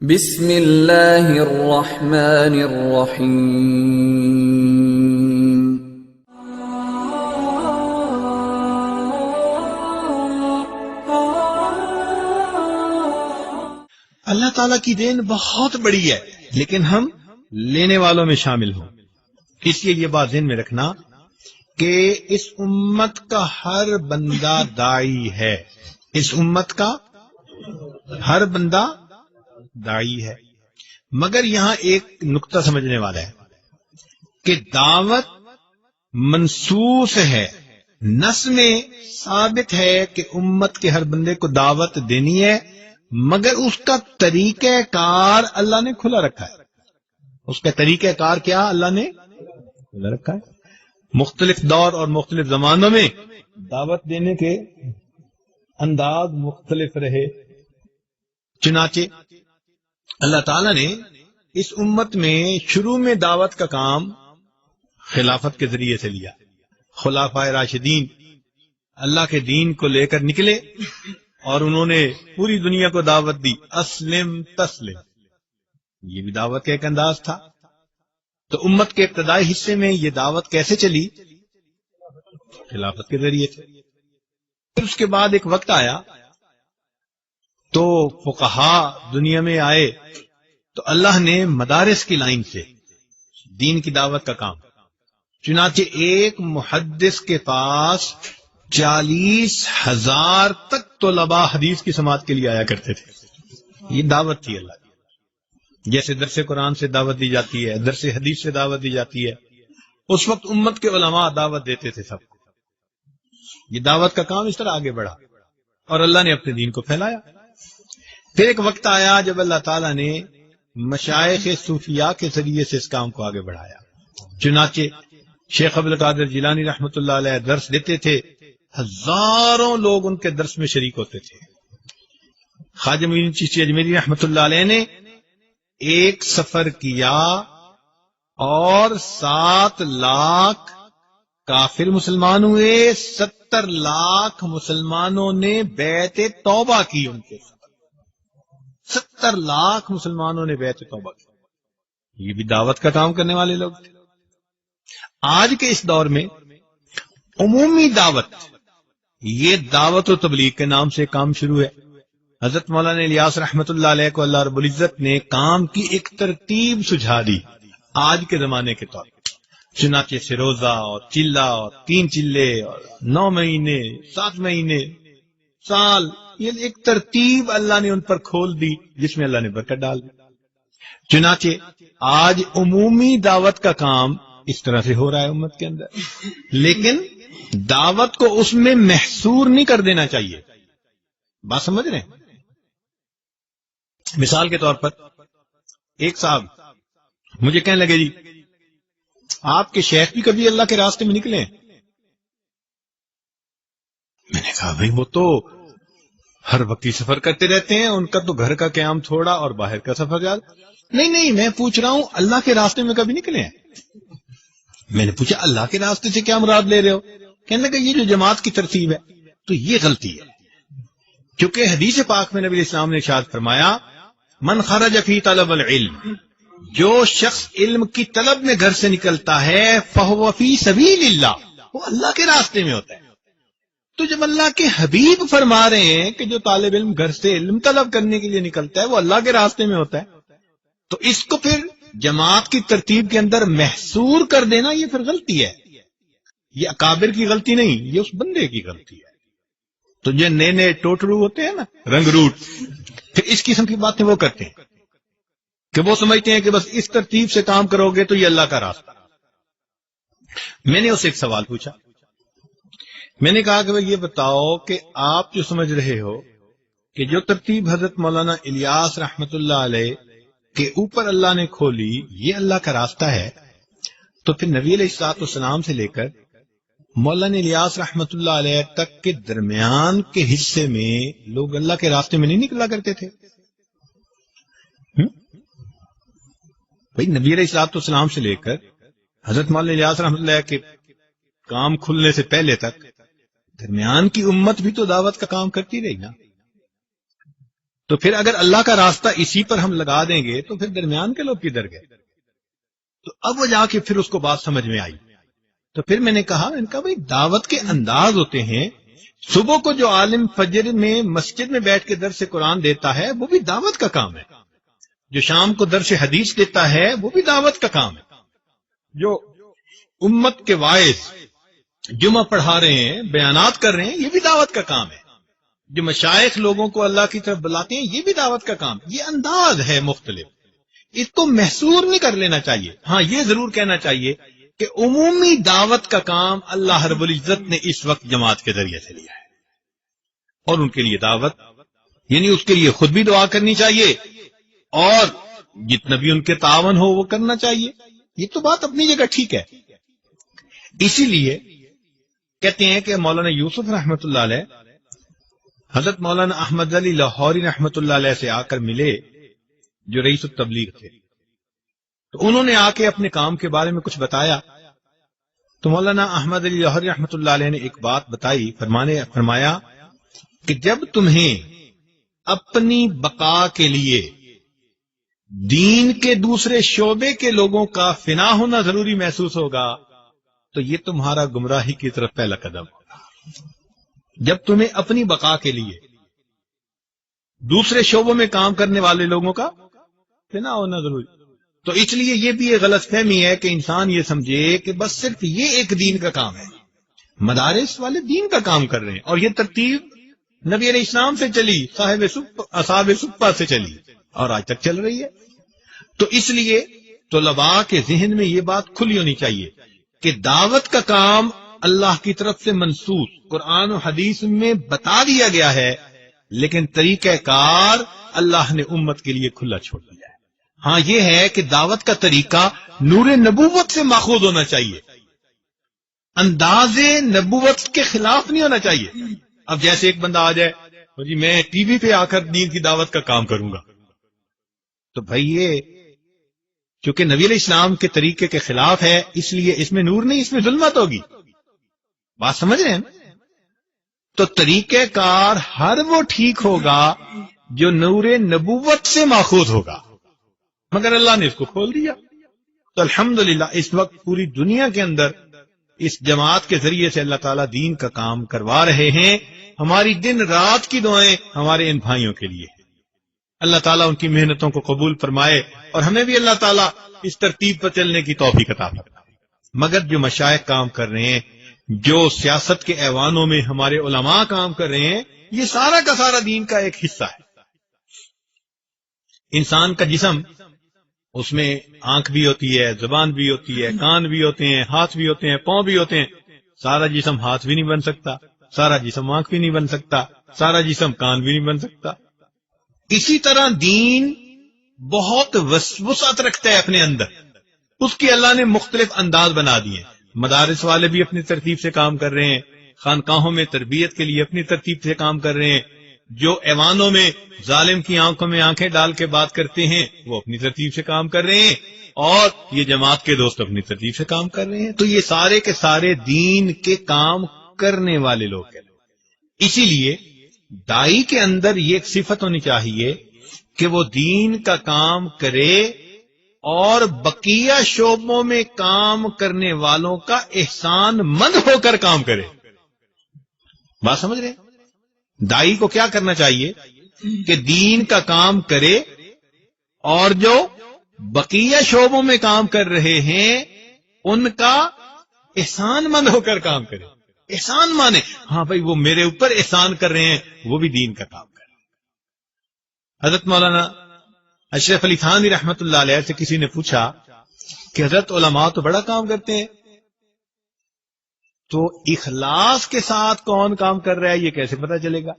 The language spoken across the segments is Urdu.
بسم اللہ الرحمن الرحیم۔ اللہ تعالیٰ کی دین بہت بڑی ہے، لیکن ہم لینے والوں میں شامل ہوں۔ اس لیے یہ بات ذہن میں رکھنا کہ اس امت کا ہر بندہ داعی ہے، اس امت کا ہر بندہ داعی ہے، مگر یہاں ایک نقطہ سمجھنے والا ہے کہ دعوت منصوص ہے، نص میں ثابت ہے کہ امت کے ہر بندے کو دعوت دینی ہے، مگر اس کا طریقہ کار اللہ نے کھلا رکھا ہے۔ اس کا طریقہ کار کیا اللہ نے کھلا رکھا ہے؟ مختلف دور اور مختلف زمانوں میں دعوت دینے کے انداز مختلف رہے، چنانچہ اللہ تعالیٰ نے اس امت میں شروع میں دعوت کا کام خلافت کے ذریعے سے لیا۔ خلفائے راشدین اللہ کے دین کو لے کر نکلے اور انہوں نے پوری دنیا کو دعوت دی، اسلم تسلم، یہ بھی دعوت کا ایک انداز تھا۔ تو امت کے ابتدائی حصے میں یہ دعوت کیسے چلی؟ خلافت کے ذریعے سے۔ پھر اس کے بعد ایک وقت آیا تو فقہا دنیا میں آئے، تو اللہ نے مدارس کی لائن سے دین کی دعوت کا کام، چنانچہ ایک محدث کے پاس 40,000 تک طلباء حدیث کی سماعت کے لیے آیا کرتے تھے۔ یہ دعوت تھی اللہ کی، جیسے درس قرآن سے دعوت دی جاتی ہے، درس حدیث سے دعوت دی جاتی ہے، اس وقت امت کے علماء دعوت دیتے تھے سب کو۔ یہ دعوت کا کام اس طرح آگے بڑھا اور اللہ نے اپنے دین کو پھیلایا۔ پھر ایک وقت آیا جب اللہ تعالیٰ نے مشائخ صوفیاء کے ذریعے سے اس کام کو آگے بڑھایا، چنانچہ شیخ عبدالقادر جیلانی رحمۃ اللہ علیہ درس دیتے تھے، ہزاروں لوگ ان کے درس میں شریک ہوتے تھے۔ خواجہ معین چشتی اجمیری رحمۃ اللہ علیہ نے ایک سفر کیا اور 7 لاکھ کافر مسلمان ہوئے، 70 لاکھ مسلمانوں نے بیعت توبہ کی ان کے ساتھ۔ 70 لاکھ مسلمانوں نے بیعت توبہ کی، یہ بھی دعوت کا کام کرنے والے لوگ تھے۔ آج کے اس دور میں عمومی دعوت، یہ دعوت و تبلیغ کے نام سے کام شروع ہے۔ حضرت مولانا الیاس رحمۃ اللہ علیہ کو اللہ رب العزت نے کام کی ایک ترتیب سجھا دی آج کے زمانے کے طور پر، چنانچہ سے روزہ اور چلہ اور 3 چلے اور 9 مہینے 7 مہینے سال، یہ ایک ترتیب اللہ نے ان پر کھول دی جس میں اللہ نے برکت ڈال دی۔ چنانچہ آج عمومی دعوت کا کام اس طرح سے ہو رہا ہے امت کے اندر، لیکن دعوت کو اس میں محصور نہیں کر دینا چاہیے۔ بات سمجھ رہے ہیں؟ مثال کے طور پر ایک صاحب مجھے کہنے لگے، جی آپ کے شیخ بھی کبھی اللہ کے راستے میں نکلے ہیں؟ میں نے کہا بھائی وہ تو ہر وقت ہی سفر کرتے رہتے ہیں، ان کا تو گھر کا قیام تھوڑا اور باہر کا سفر زیادہ۔ نہیں میں پوچھ رہا ہوں اللہ کے راستے میں کبھی نکلے ہیں؟ میں نے پوچھا اللہ کے راستے سے کیا مراد لے رہے ہو؟ کہنے لگا یہ جو جماعت کی ترتیب ہے تو یہ غلطی ہے، کیونکہ حدیث پاک میں نبی اسلام نے ارشاد فرمایا، من خرج فی طلب العلم، جو شخص علم کی طلب میں گھر سے نکلتا ہے، فہو فی سبیل اللہ، وہ اللہ کے راستے میں ہوتا ہے۔ تو جب اللہ کے حبیب فرما رہے ہیں کہ جو طالب علم گھر سے علم طلب کرنے کے لیے نکلتا ہے وہ اللہ کے راستے میں ہوتا ہے، تو اس کو پھر جماعت کی ترتیب کے اندر محصور کر دینا یہ پھر غلطی ہے۔ یہ اکابر کی غلطی نہیں، یہ اس بندے کی غلطی ہے۔ تو جو نئے ٹوٹرو ہوتے ہیں نا، رنگ روٹ، پھر اس قسم کی باتیں وہ کرتے ہیں کہ وہ سمجھتے ہیں کہ بس اس ترتیب سے کام کرو گے تو یہ اللہ کا راستہ۔ میں نے اسے ایک سوال پوچھا، میں نے کہا کہ بھائی یہ بتاؤ کہ آپ جو سمجھ رہے ہو کہ جو ترتیب حضرت مولانا الیاس رحمت اللہ علیہ کے اوپر اللہ نے کھولی یہ اللہ کا راستہ ہے، تو پھر نبی علیہ الصلوۃ والسلام سے لے کر مولانا الیاس رحمت اللہ علیہ تک کے درمیان کے حصے میں لوگ اللہ کے راستے میں نہیں نکلا کرتے تھے؟ بھائی نبی علیہ الصلوۃ والسلام سے لے کر حضرت مولانا الیاس رحمت اللہ کے کام کھلنے سے پہلے تک درمیان کی امت بھی تو دعوت کا کام کرتی رہی نا۔ تو تو پھر اگر اللہ کا راستہ اسی پر ہم لگا دیں گے تو پھر درمیان کے لوگ کدھر گئے؟ تو اب وہ جا کے پھر اس کو بات سمجھ میں آئی. تو پھر میں نے کہا بھائی دعوت کے انداز ہوتے ہیں. صبح کو جو عالم فجر میں مسجد میں بیٹھ کے درس قرآن دیتا ہے وہ بھی دعوت کا کام ہے. جو شام کو درس حدیث دیتا ہے وہ بھی دعوت کا کام ہے. جو امت کے واعظ جمعہ پڑھا رہے ہیں، بیانات کر رہے ہیں، یہ بھی دعوت کا کام ہے. جو مشائخ لوگوں کو اللہ کی طرف بلاتے ہیں یہ بھی دعوت کا کام. یہ انداز ہے مختلف، اس کو محصور نہیں کر لینا چاہیے. ہاں یہ ضرور کہنا چاہیے کہ عمومی دعوت کا کام اللہ رب العزت نے اس وقت جماعت کے ذریعے سے لیا ہے، اور ان کے لیے دعوت یعنی اس کے لیے خود بھی دعا کرنی چاہیے اور جتنا بھی ان کے تعاون ہو وہ کرنا چاہیے. یہ تو بات اپنی جگہ ٹھیک ہے. اسی لیے کہتے ہیں کہ مولانا یوسف رحمۃ اللہ علیہ حضرت مولانا احمد علی لاہوری رحمۃ اللہ علیہ سے آ کر ملے جو رئیس التبلیغ تھے. تو انہوں نے آ کے اپنے کام کے بارے میں کچھ بتایا. تو مولانا احمد علی لاہوری رحمۃ اللہ علیہ نے ایک بات بتائی، فرمایا کہ جب تمہیں اپنی بقا کے لیے دین کے دوسرے شعبے کے لوگوں کا فنا ہونا ضروری محسوس ہوگا تو یہ تمہارا گمراہی کی طرف پہلا قدم ہوگا. جب تمہیں اپنی بقا کے لیے دوسرے شعبوں میں کام کرنے والے لوگوں کا فنا ہونا ضروری، تو اس لیے یہ بھی ایک غلط فہمی ہے کہ انسان یہ سمجھے کہ بس صرف یہ ایک دین کا کام ہے. مدارس والے دین کا کام کر رہے ہیں اور یہ ترتیب نبی علیہ السلام سے چلی، اصحاب صفہ سے چلی اور آج تک چل رہی ہے. تو اس لیے طلباء کے ذہن میں یہ بات کھلی ہونی چاہیے کہ دعوت کا کام اللہ کی طرف سے منصوص قرآن و حدیث میں بتا دیا گیا ہے، لیکن طریقہ کار اللہ نے امت کے لیے کھلا چھوڑ دیا ہے. ہاں یہ ہے کہ دعوت کا طریقہ نور نبوت سے ماخوذ ہونا چاہیے، انداز نبوت کے خلاف نہیں ہونا چاہیے. اب جیسے ایک بندہ آ جائے جی میں ٹی وی پہ آ کر دین کی دعوت کا کام کروں گا، تو بھائی یہ چونکہ نبی علیہ السلام کے طریقے کے خلاف ہے اس لیے اس میں نور نہیں، اس میں ظلمت ہوگی. بات سمجھ رہے ہیں؟ تو طریقہ کار ہر وہ ٹھیک ہوگا جو نور نبوت سے ماخوذ ہوگا، مگر اللہ نے اس کو کھول دیا. تو الحمدللہ اس وقت پوری دنیا کے اندر اس جماعت کے ذریعے سے اللہ تعالیٰ دین کا کام کروا رہے ہیں. ہماری دن رات کی دعائیں ہمارے ان بھائیوں کے لیے ہیں. اللہ تعالیٰ ان کی محنتوں کو قبول فرمائے اور ہمیں بھی اللہ تعالیٰ اس ترتیب پر چلنے کی توفیق عطا فرمائے. مگر جو مشائخ کام کر رہے ہیں، جو سیاست کے ایوانوں میں ہمارے علماء کام کر رہے ہیں، یہ سارا کا سارا دین کا ایک حصہ ہے. انسان کا جسم، اس میں آنکھ بھی ہوتی ہے، زبان بھی ہوتی ہے، کان بھی ہوتے ہیں، ہاتھ بھی ہوتے ہیں، پاؤں بھی ہوتے ہیں. سارا جسم ہاتھ بھی نہیں بن سکتا، سارا جسم آنکھ بھی نہیں بن سکتا، سارا جسم کان بھی نہیں بن سکتا. اسی طرح دین بہت وسعت رکھتا ہے اپنے اندر، اس کی اللہ نے مختلف انداز بنا دیے. مدارس والے بھی اپنی ترتیب سے کام کر رہے ہیں، خانقاہوں میں تربیت کے لیے اپنی ترتیب سے کام کر رہے ہیں، جو ایوانوں میں ظالم کی آنکھوں میں آنکھیں ڈال کے بات کرتے ہیں وہ اپنی ترتیب سے کام کر رہے ہیں، اور یہ جماعت کے دوست اپنی ترتیب سے کام کر رہے ہیں. تو یہ سارے کے سارے دین کے کام کرنے والے لوگ ہیں. اسی لیے دائی کے اندر یہ ایک صفت ہونی چاہیے کہ وہ دین کا کام کرے اور بقیہ شعبوں میں کام کرنے والوں کا احسان مند ہو کر کام کرے. بات سمجھ رہے ہیں؟ دائی کو کیا کرنا چاہیے کہ دین کا کام کرے اور جو بقیہ شعبوں میں کام کر رہے ہیں ان کا احسان مند ہو کر کام کرے. احسان مانے ہاں بھائی وہ میرے اوپر احسان کر رہے ہیں، وہ بھی دین کا کام کرے. حضرت مولانا اشرف علی تھانوی رحمت اللہ علیہ سے کسی نے پوچھا کہ حضرت علماء تو بڑا کام کرتے ہیں، تو اخلاص کے ساتھ کون کام کر رہا ہے یہ کیسے پتہ چلے گا؟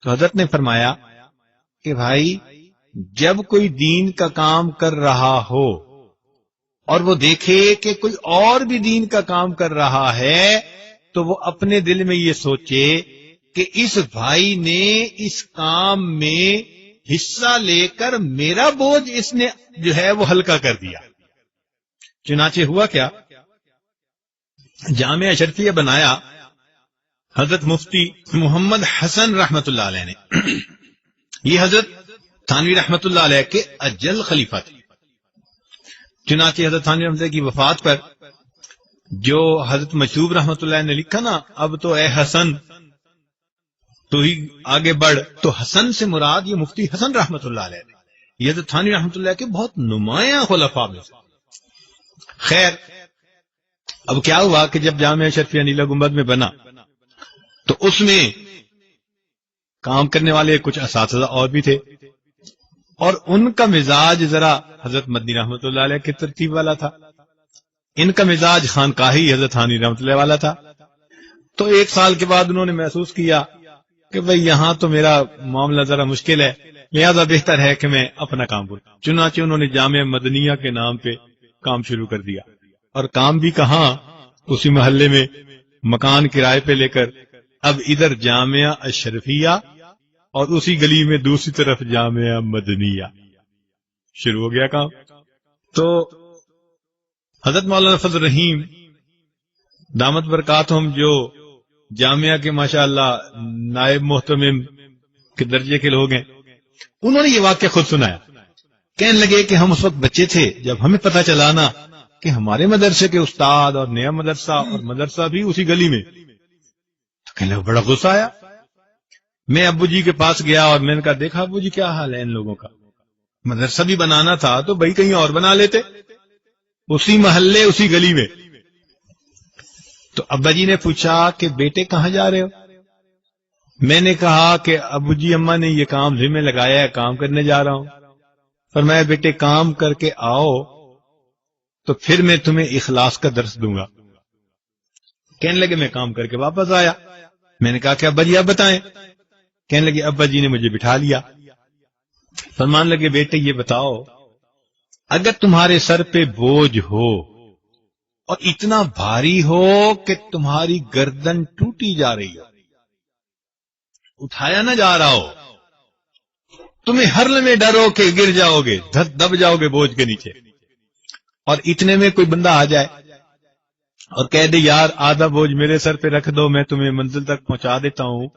تو حضرت نے فرمایا کہ بھائی جب کوئی دین کا کام کر رہا ہو اور وہ دیکھے کہ کوئی اور بھی دین کا کام کر رہا ہے تو وہ اپنے دل میں یہ سوچے کہ اس بھائی نے اس کام میں حصہ لے کر میرا بوجھ اس نے جو ہے وہ ہلکا کر دیا. چنانچہ ہوا کیا، جامعہ اشرفیہ بنایا حضرت مفتی محمد حسن رحمت اللہ علیہ نے. یہ حضرت تھانوی رحمت اللہ علیہ کے اجل خلیفہ تھے. چنانچہ حضرت تھانوی رحمت اللہ کی وفات پر جو حضرت مشہوب رحمت اللہ نے لکھا نا، اب تو اے حسن تو ہی آگے بڑھ، تو حسن سے مراد یہ مفتی حسن رحمت اللہ علیہ نے. یہ حضرت تھانوی رحمت اللہ کے بہت نمایاں خلفاء میں سے. خیر، اب کیا ہوا کہ جب جامعہ اشرفیہ نیلا گنبد میں بنا تو اس میں کام کرنے والے کچھ اساتذہ اور بھی تھے، اور ان کا مزاج ذرا حضرت مدنی رحمت اللہ علیہ کی ترتیب والا تھا. ان کا مزاج خانقاہی حضرت تھانوی رحمت اللہ والا تھا. تو ایک سال کے بعد انہوں نے محسوس کیا کہ بھئی یہاں تو میرا معاملہ ذرا مشکل ہے، لہذا بہتر ہے کہ میں اپنا کام کروں. چنانچہ انہوں نے جامعہ مدنیہ کے نام پہ کام شروع کر دیا، اور کام بھی کہاں، اسی محلے میں مکان کرائے پہ لے کر اب ادھر جامعہ اشرفیہ اور اسی گلی میں دوسری طرف جامعہ مدنیہ شروع ہو گیا کام. تو حضرت مولانا فضل الرحیم دامت برکاتہم جو جامعہ کے ماشاءاللہ نائب محتمم کے درجے کے لوگ ہیں، انہوں نے یہ واقعہ خود سنایا. کہنے لگے کہ ہم اس وقت بچے تھے جب ہمیں پتہ چلا نا کہ ہمارے مدرسے کے استاد اور نیا مدرسہ اور مدرسہ بھی اسی گلی میں، تو کہنے لگے بڑا غصہ آیا. میں ابو جی کے پاس گیا اور میں نے کہا دیکھا ابو جی کیا حال ہے ان لوگوں کا، مدرسہ بھی بنانا تھا تو بھائی کہیں اور بنا لیتے اسی محلے اسی گلی میں. تو ابا جی نے پوچھا کہ بیٹے کہاں جا رہے ہو؟ میں نے کہا کہ ابو جی اماں نے یہ کام ذمہ لگایا ہے، کام کرنے جا رہا ہوں. فرمایا بیٹے کام کر کے آؤ تو پھر میں تمہیں اخلاص کا درس دوں گا. کہنے لگے میں کام کر کے واپس آیا. میں نے کہا کہ ابا جی آپ بتائیں. کہنے لگے ابا جی نے مجھے بٹھا لیا. فرمان لگے بیٹے یہ بتاؤ، اگر تمہارے سر پہ بوجھ ہو اور اتنا بھاری ہو کہ تمہاری گردن ٹوٹی جا رہی ہو، اٹھایا نہ جا رہا ہو، تمہیں ہر لمحے ڈر ہو کہ گر جاؤ گے، دب جاؤ گے بوجھ کے نیچے، اور اتنے میں کوئی بندہ آ جائے اور کہہ دے یار آدھا بوجھ میرے سر پہ رکھ دو میں تمہیں منزل تک پہنچا دیتا ہوں،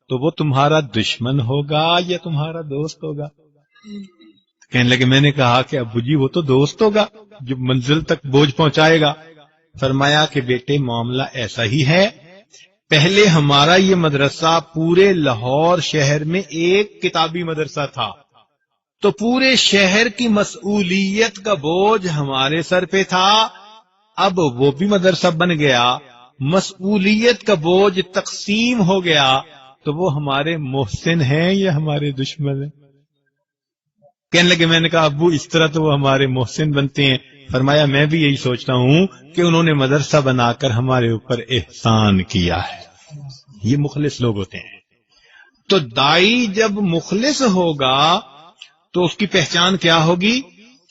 تو وہ تمہارا دشمن ہوگا یا تمہارا دوست ہوگا؟ کہنے لگے میں نے کہا کہ ابو جی وہ تو دوست ہوگا جو منزل تک بوجھ پہنچائے گا. فرمایا کہ بیٹے معاملہ ایسا ہی ہے، پہلے ہمارا یہ مدرسہ پورے لاہور شہر میں ایک کتابی مدرسہ تھا، تو پورے شہر کی مسئولیت کا بوجھ ہمارے سر پہ تھا. اب وہ بھی مدرسہ بن گیا، مسئولیت کا بوجھ تقسیم ہو گیا، تو وہ ہمارے محسن ہیں یا ہمارے دشمن ہیں؟ کہنے لگے میں نے کہا ابو اس طرح تو وہ ہمارے محسن بنتے ہیں. فرمایا میں بھی یہی سوچتا ہوں کہ انہوں نے مدرسہ بنا کر ہمارے اوپر احسان کیا ہے. یہ مخلص لوگ ہوتے ہیں. تو دائی جب مخلص ہوگا تو اس کی پہچان کیا ہوگی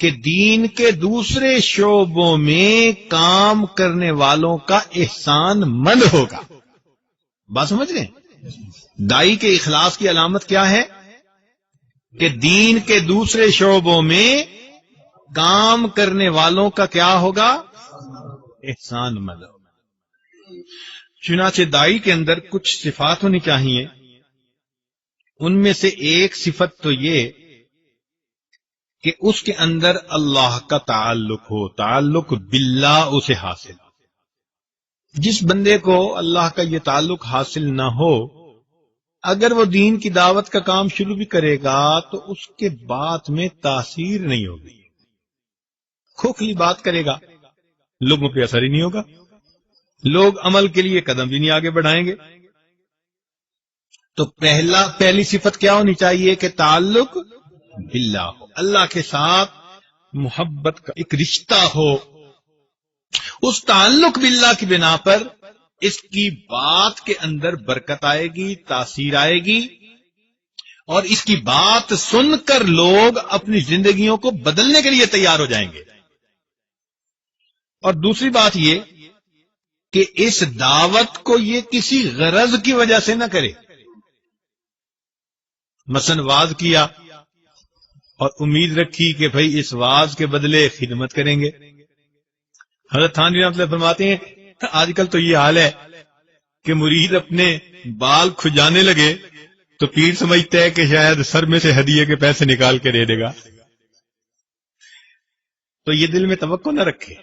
کہ دین کے دوسرے شعبوں میں کام کرنے والوں کا احسان مند ہوگا. بات سمجھ رہے ہیں؟ دائی کے اخلاص کی علامت کیا ہے کہ دین کے دوسرے شعبوں میں کام کرنے والوں کا کیا ہوگا؟ احسان مند ہوگا. چنانچہ دائی کے اندر کچھ صفات ہونی چاہیے. ان میں سے ایک صفت تو یہ کہ اس کے اندر اللہ کا تعلق ہو، تعلق باللہ اسے حاصل. جس بندے کو اللہ کا یہ تعلق حاصل نہ ہو، اگر وہ دین کی دعوت کا کام شروع بھی کرے گا تو اس کے بات میں تاثیر نہیں ہوگی، کھوکھلی بات کرے گا، لوگوں پہ اثر ہی نہیں ہوگا، لوگ عمل کے لیے قدم بھی نہیں آگے بڑھائیں گے. تو پہلی صفت کیا ہونی چاہیے کہ تعلق باللہ ہو، اللہ کے ساتھ محبت کا ایک رشتہ ہو. اس تعلق باللہ کی بنا پر اس کی بات کے اندر برکت آئے گی، تاثیر آئے گی، اور اس کی بات سن کر لوگ اپنی زندگیوں کو بدلنے کے لیے تیار ہو جائیں گے. اور دوسری بات یہ کہ اس دعوت کو یہ کسی غرض کی وجہ سے نہ کرے. مثلا واز کیا اور امید رکھی کہ بھئی اس واز کے بدلے خدمت کریں گے. حضرت تھانوی رحمۃ اللہ فرماتے ہیں آج کل تو یہ حال ہے کہ مرید اپنے بال کھجانے لگے تو پیر سمجھتا ہے کہ شاید سر میں سے ہدیے کے پیسے نکال کے دے دے گا. تو یہ دل میں توقع نہ رکھے.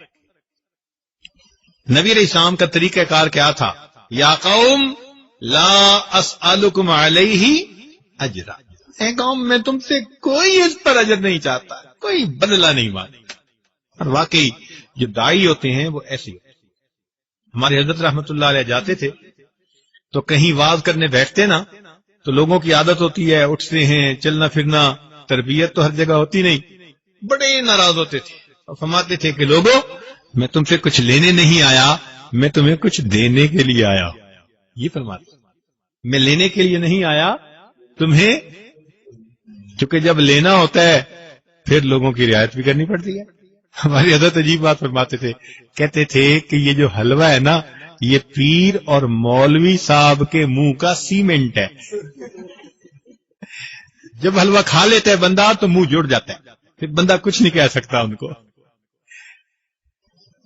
نبی علیہ السلام کا طریقہ کار کیا تھا؟ یا قوم لا اسألکم علیہ اجرا، اے قوم میں تم سے کوئی اس پر اجر نہیں چاہتا، کوئی بدلہ نہیں مانگتا. اور واقعی جو داعی ہوتے ہیں وہ ایسے ہوتے ہیں. ہمارے حضرت رحمت اللہ علیہ جاتے تھے تو کہیں واز کرنے بیٹھتے نا تو لوگوں کی عادت ہوتی ہے اٹھتے ہیں چلنا پھرنا، تربیت تو ہر جگہ ہوتی نہیں، بڑے ناراض ہوتے تھے اور فرماتے تھے کہ لوگوں میں تم سے کچھ لینے نہیں آیا، میں تمہیں کچھ دینے کے لیے آیا ہوں. یہ فرماتے میں لینے کے لیے نہیں آیا تمہیں، چونکہ جب لینا ہوتا ہے پھر لوگوں کی رعایت بھی کرنی پڑتی ہے. ہماری حضرت عجیب بات فرماتے تھے، کہتے تھے کہ یہ جو حلوہ ہے نا یہ پیر اور مولوی صاحب کے منہ کا سیمنٹ ہے. جب حلوہ کھا لیتا ہے بندہ تو منہ جڑ جاتا ہے، پھر بندہ کچھ نہیں کہہ سکتا، ان کو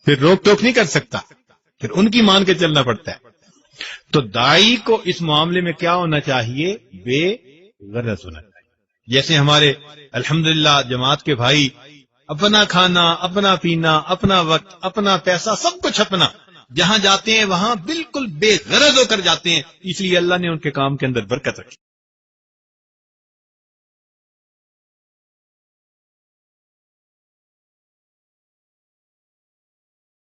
پھر روک ٹوک نہیں کر سکتا، پھر ان کی مان کے چلنا پڑتا ہے. تو داعی کو اس معاملے میں کیا ہونا چاہیے؟ بے غرض ہونا چاہیے. جیسے ہمارے الحمدللہ جماعت کے بھائی اپنا کھانا، اپنا پینا، اپنا وقت، اپنا پیسہ، سب کچھ اپنا، جہاں جاتے ہیں وہاں بالکل بے غرض ہو کر جاتے ہیں، اس لیے اللہ نے ان کے کام کے اندر برکت رکھی.